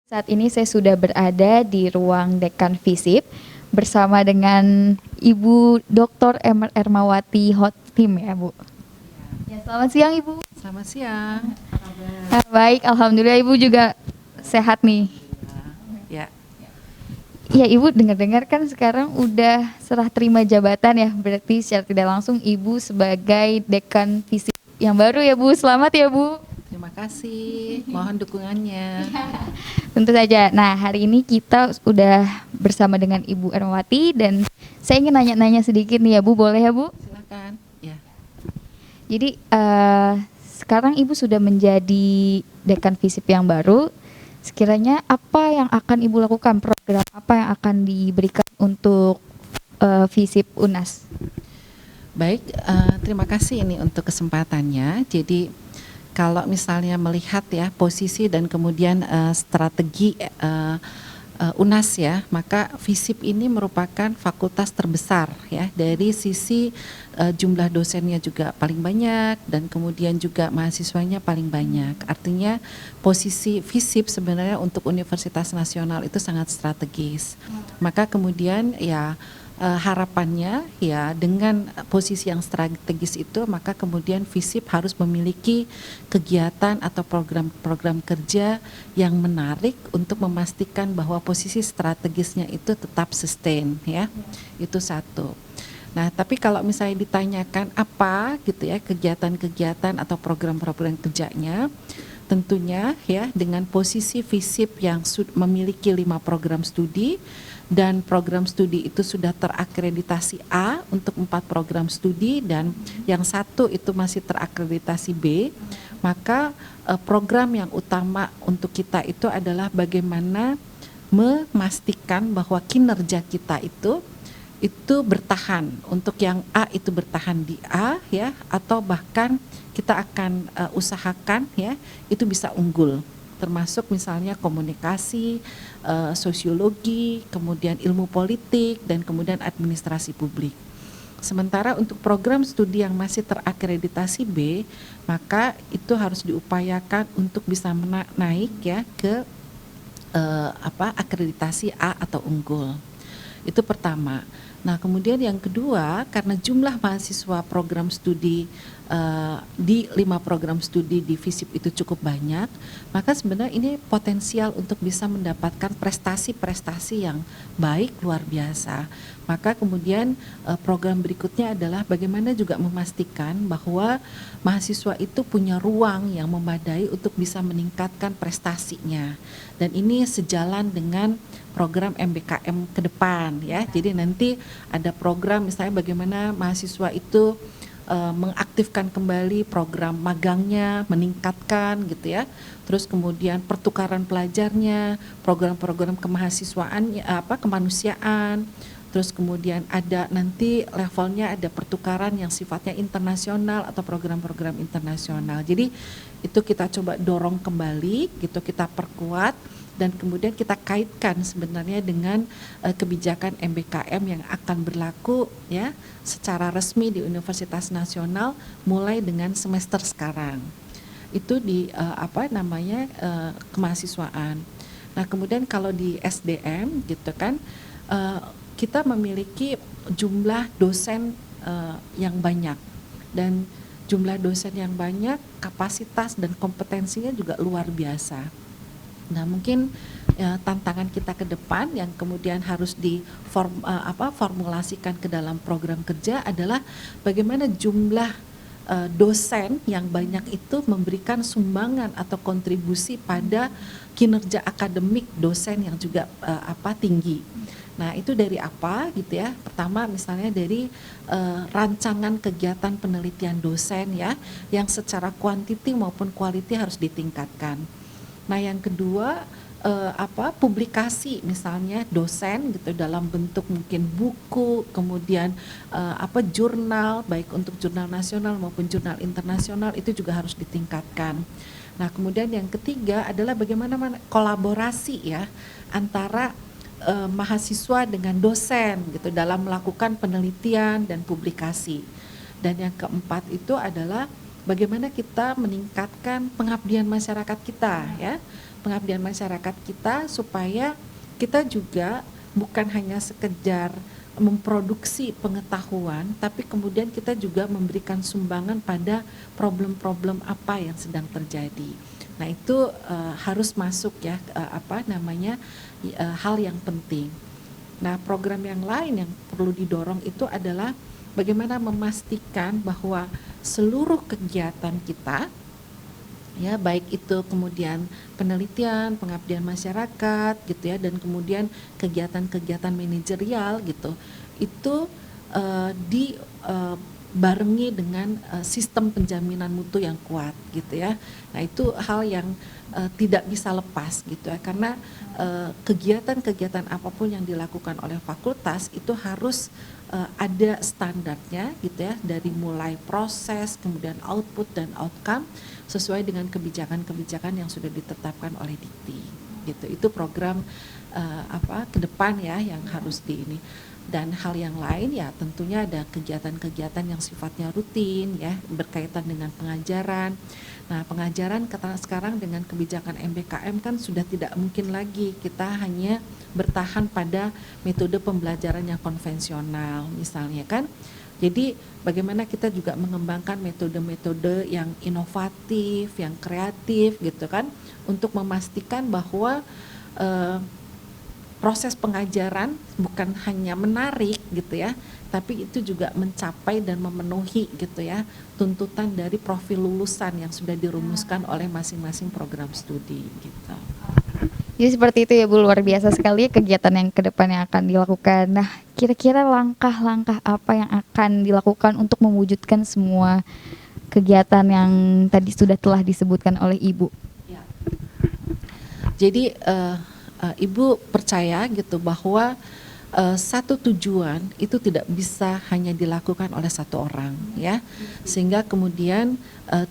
Saat ini saya sudah berada di ruang Dekan Visip bersama dengan Ibu Dr. Ermawati Hotim ya Bu. Ya, selamat siang Ibu. Selamat siang. Baik, Alhamdulillah Ibu juga sehat nih. Ya, Ya Ibu dengar-dengar kan sekarang udah serah terima jabatan ya, berarti secara tidak langsung Ibu sebagai Dekan Visip yang baru ya Bu. Selamat ya Bu. terima kasih. Mohon dukungannya. Tentu saja. Nah, hari ini kita udah bersama dengan Ibu Ermawati dan saya ingin nanya-nanya sedikit nih ya Bu, boleh ya Bu? Silakan. Ya. Jadi sekarang Ibu sudah menjadi Dekan Visip yang baru. Sekiranya apa yang akan Ibu lakukan, program apa yang akan diberikan untuk Visip UNAS? Baik, terima kasih ini untuk kesempatannya. Jadi kalau misalnya melihat ya posisi dan kemudian strategi UNAS ya, maka FISIP ini merupakan fakultas terbesar ya, dari sisi jumlah dosennya juga paling banyak dan kemudian juga mahasiswanya paling banyak. Artinya posisi FISIP sebenarnya untuk Universitas Nasional itu sangat strategis. Maka kemudian ya harapannya ya dengan posisi yang strategis itu, maka kemudian FISIP harus memiliki kegiatan atau program-program kerja yang menarik untuk memastikan bahwa posisi strategisnya itu tetap sustain ya. Itu satu. Nah, tapi kalau misalnya ditanyakan apa gitu ya kegiatan-kegiatan atau program-program kerjanya, tentunya ya dengan posisi FISIP yang memiliki 5 program studi dan program studi itu sudah terakreditasi A untuk 4 program studi dan yang satu itu masih terakreditasi B, maka program yang utama untuk kita itu adalah bagaimana memastikan bahwa kinerja kita itu bertahan. Untuk yang A itu bertahan di A ya, atau bahkan kita akan usahakan ya itu bisa unggul, termasuk misalnya komunikasi, sosiologi, kemudian ilmu politik, dan kemudian administrasi publik. Sementara untuk program studi yang masih terakreditasi B, maka itu harus diupayakan untuk bisa naik ya ke akreditasi A atau unggul. Itu pertama. Nah, kemudian yang kedua, karena jumlah mahasiswa program studi di 5 program studi di FISIP itu cukup banyak, maka sebenarnya ini potensial untuk bisa mendapatkan prestasi-prestasi yang baik luar biasa. Maka kemudian program berikutnya adalah bagaimana juga memastikan bahwa mahasiswa itu punya ruang yang memadai untuk bisa meningkatkan prestasinya. Dan ini sejalan dengan program MBKM ke depan ya. Jadi nanti ada program misalnya bagaimana mahasiswa itu mengaktifkan kembali program magangnya, meningkatkan gitu ya. Terus kemudian pertukaran pelajarnya, program-program kemahasiswaan kemanusiaan. Terus kemudian ada nanti levelnya ada pertukaran yang sifatnya internasional atau program-program internasional. Jadi itu kita coba dorong kembali gitu, kita perkuat dan kemudian kita kaitkan sebenarnya dengan kebijakan MBKM yang akan berlaku ya secara resmi di Universitas Nasional mulai dengan semester sekarang. Itu di kemahasiswaan. Nah, kemudian kalau di SDM gitu kan kita memiliki jumlah dosen yang banyak dan jumlah dosen yang banyak, kapasitas dan kompetensinya juga luar biasa. Nah, mungkin tantangan kita ke depan yang kemudian harus formulasikan ke dalam program kerja adalah bagaimana jumlah dosen yang banyak itu memberikan sumbangan atau kontribusi pada kinerja akademik dosen yang juga tinggi. Nah, itu dari apa gitu ya? Pertama misalnya dari rancangan kegiatan penelitian dosen ya, yang secara kuantiti maupun quality harus ditingkatkan. Nah, yang kedua publikasi misalnya dosen gitu dalam bentuk mungkin buku, kemudian jurnal baik untuk jurnal nasional maupun jurnal internasional itu juga harus ditingkatkan. Nah, kemudian yang ketiga adalah bagaimana kolaborasi ya antara mahasiswa dengan dosen gitu dalam melakukan penelitian dan publikasi. Dan yang keempat itu adalah bagaimana kita meningkatkan pengabdian masyarakat kita ya, pengabdian masyarakat kita supaya kita juga bukan hanya sekedar memproduksi pengetahuan, tapi kemudian kita juga memberikan sumbangan pada problem-problem apa yang sedang terjadi. Nah itu harus masuk ya hal yang penting. Nah program yang lain yang perlu didorong itu adalah bagaimana memastikan bahwa seluruh kegiatan kita ya, baik itu kemudian penelitian, pengabdian masyarakat gitu ya, dan kemudian kegiatan-kegiatan manajerial gitu, itu dibarengi dengan sistem penjaminan mutu yang kuat gitu ya. Nah itu hal yang tidak bisa lepas gitu ya, karena kegiatan-kegiatan apapun yang dilakukan oleh fakultas itu harus ada standarnya gitu ya, dari mulai proses, kemudian output dan outcome sesuai dengan kebijakan-kebijakan yang sudah ditetapkan oleh Dikti gitu. Itu program ke depan ya yang harus ini. Dan hal yang lain ya tentunya ada kegiatan-kegiatan yang sifatnya rutin ya, berkaitan dengan pengajaran. Nah pengajaran sekarang dengan kebijakan MBKM kan sudah tidak mungkin lagi kita hanya bertahan pada metode pembelajaran yang konvensional misalnya kan. Jadi bagaimana kita juga mengembangkan metode-metode yang inovatif, yang kreatif gitu kan, untuk memastikan bahwa proses pengajaran bukan hanya menarik gitu ya, tapi itu juga mencapai dan memenuhi gitu ya tuntutan dari profil lulusan yang sudah dirumuskan oleh masing-masing program studi gitu. Jadi seperti itu ya Bu, luar biasa sekali kegiatan yang ke depan yang akan dilakukan. Nah, kira-kira langkah-langkah apa yang akan dilakukan untuk mewujudkan semua kegiatan yang tadi telah disebutkan oleh Ibu? Ya. Jadi Ibu percaya gitu bahwa satu tujuan itu tidak bisa hanya dilakukan oleh satu orang ya, sehingga kemudian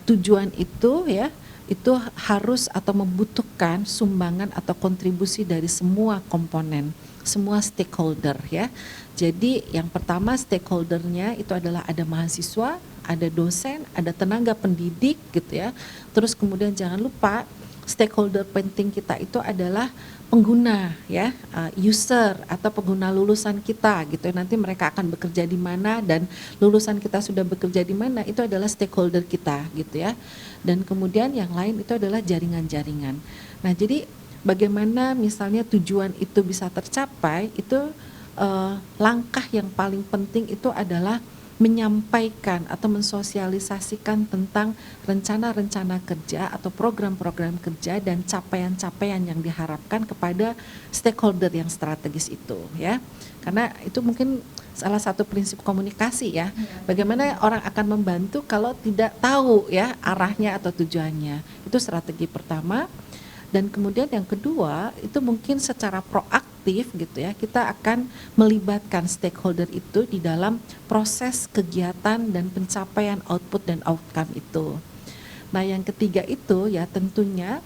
tujuan itu ya itu harus atau membutuhkan sumbangan atau kontribusi dari semua komponen, semua stakeholder ya. Jadi yang pertama stakeholdernya itu adalah ada mahasiswa, ada dosen, ada tenaga pendidik gitu ya. Terus kemudian jangan lupa stakeholder penting kita itu adalah pengguna ya, user atau pengguna lulusan kita gitu. Nanti mereka akan bekerja di mana dan lulusan kita sudah bekerja di mana, itu adalah stakeholder kita gitu ya. Dan kemudian yang lain itu adalah jaringan-jaringan. Nah jadi bagaimana misalnya tujuan itu bisa tercapai, itu langkah yang paling penting itu adalah menyampaikan atau mensosialisasikan tentang rencana-rencana kerja atau program-program kerja dan capaian-capaian yang diharapkan kepada stakeholder yang strategis itu ya. Karena itu mungkin salah satu prinsip komunikasi ya. Bagaimana orang akan membantu kalau tidak tahu ya arahnya atau tujuannya. Itu strategi pertama. Dan kemudian yang kedua itu mungkin secara proaktif gitu ya, kita akan melibatkan stakeholder itu di dalam proses kegiatan dan pencapaian output dan outcome itu. Nah yang ketiga itu ya tentunya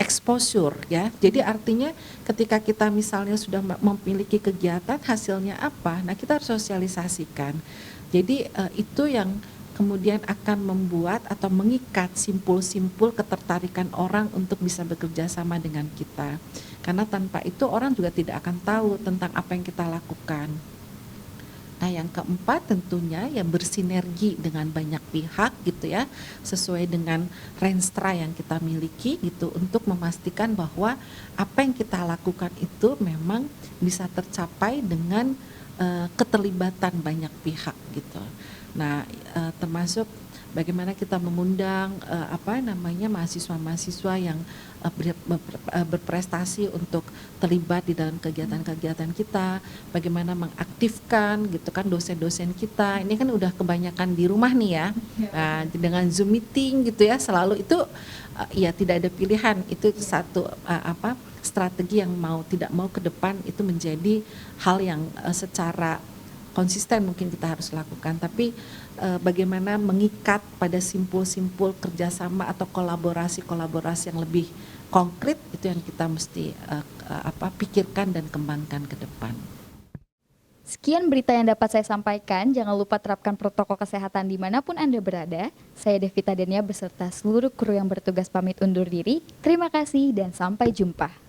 exposure ya. Jadi artinya ketika kita misalnya sudah memiliki kegiatan, hasilnya apa, nah kita harus sosialisasikan. Jadi itu yang kemudian akan membuat atau mengikat simpul-simpul ketertarikan orang untuk bisa bekerja sama dengan kita. Karena tanpa itu orang juga tidak akan tahu tentang apa yang kita lakukan. Nah yang keempat tentunya ya bersinergi dengan banyak pihak gitu ya, sesuai dengan renstra yang kita miliki gitu, untuk memastikan bahwa apa yang kita lakukan itu memang bisa tercapai dengan keterlibatan banyak pihak gitu. Nah, termasuk bagaimana kita mengundang mahasiswa-mahasiswa yang berprestasi untuk terlibat di dalam kegiatan-kegiatan kita, bagaimana mengaktifkan gitu kan dosen-dosen kita. Ini kan udah kebanyakan di rumah nih ya. Nah, dengan Zoom meeting gitu ya, selalu itu ya tidak ada pilihan. Itu satu strategi yang mau tidak mau ke depan itu menjadi hal yang secara konsisten mungkin kita harus lakukan, tapi bagaimana mengikat pada simpul-simpul kerjasama atau kolaborasi-kolaborasi yang lebih konkret, itu yang kita mesti pikirkan dan kembangkan ke depan. Sekian berita yang dapat saya sampaikan. Jangan lupa terapkan protokol kesehatan dimanapun Anda berada. Saya Devita Denia beserta seluruh kru yang bertugas pamit undur diri. Terima kasih dan sampai jumpa.